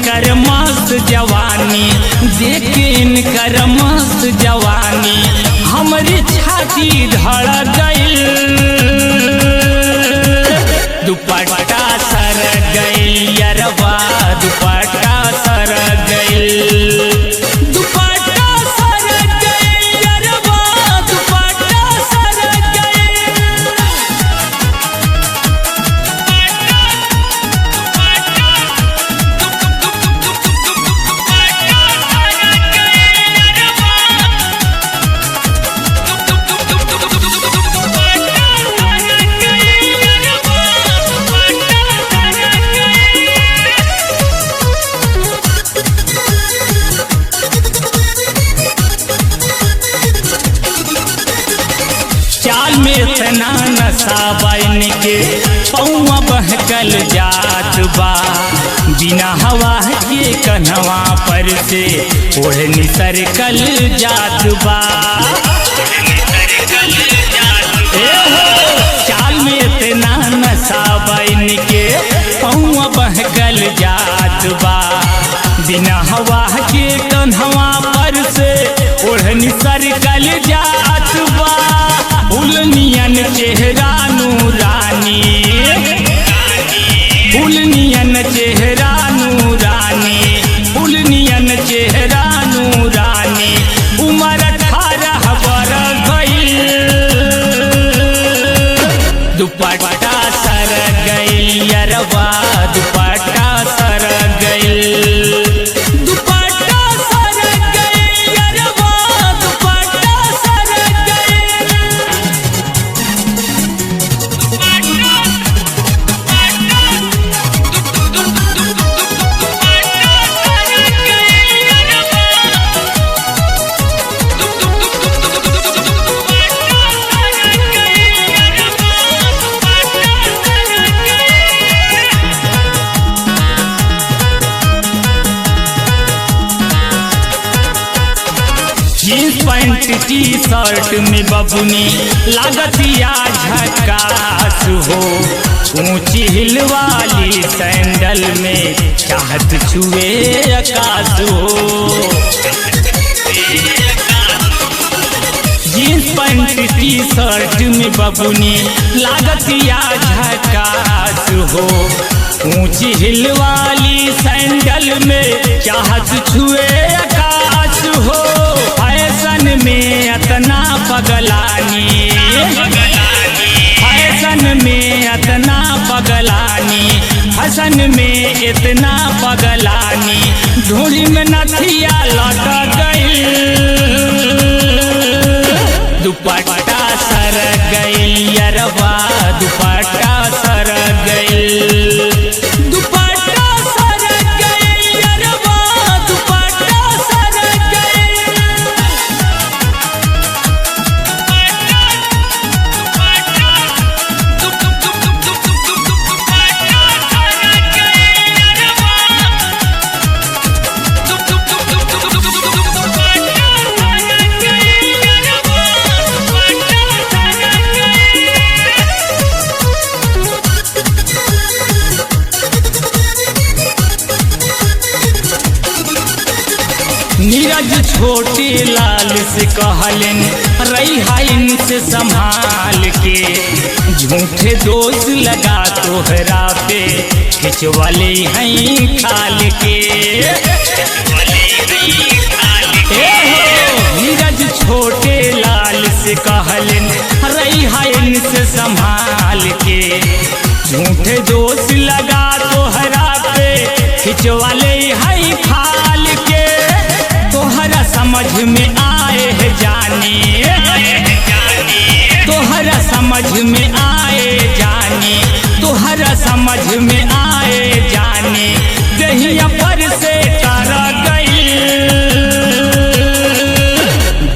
इनकर मस्त जवानी, देख इनकर मस्त जवानी हमारी छाती धड़ गइल, दुपट्टा सर गइल यरवा, दुपट्टा सर गइल, दुपट्टा सर गइल यरवा, दुपट्टा सर चाल में इतना नशा बन के पौआ बहकल जात बा, बिना हवा के कन्हवा पर से ओढ़नी सरकल जात बा। चाल में इतना नशा बन के पौआ बहकल जात बा, बिना हवा के कन्हवा पर से ओढ़नी सरकल जात बा। फुलनियन चेहरा नूरानी, फुलनियन चेहरा नूरानी, फुलनियन चेहरा नूरानी उम्र 18 बरस गइल, दुपट्टा सर गइल यरवा, दुपट्टा सर गइल, दुपट्टा सर गइल यरवा, दुपट्टा सर गइल। जींस पैंट टी शर्ट में बबुनी लागतिया झकास हो, ऊंची हिल वाली सैंडल में चाहत छुए आकाश हो। जींस पैंट टी शर्ट में बबुनी लागतिया झकास हो, ऊंची हिल वाली सैंडल में चाहत छुए आकाश हो। फैशन में इतना पगलानी, फैशन में इतना पगलानी, फैशन में इतना पगलानी ढूंढी में नथिया लट गइल, दुपट्टा सर गइल यरवा, दुपट्टा सर गइल, दुपट्टा सर गइल यरवा, दुपट्टा सर गइल। नीरज छोटे लाल से कहलन रही इनसे संभाल के, झूठे दोष लगा तोहरा पे खिंचवाले हैं खाल के। नीरज छोटे लाल से कहलन रही इनसे संभाल के, झूठे दोष लगा तोहरा पे खिंचवाले हैं खाल के। तोहरा समझ में आए है जानी, तोहरा समझ में आए जानी, तोहरा समझ में आए जानी दहिया पर से तारा गइल,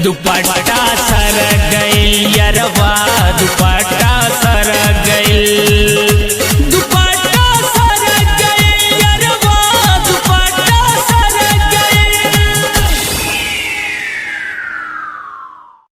दुपट्टा सर गइल यरवा, दुपट्टा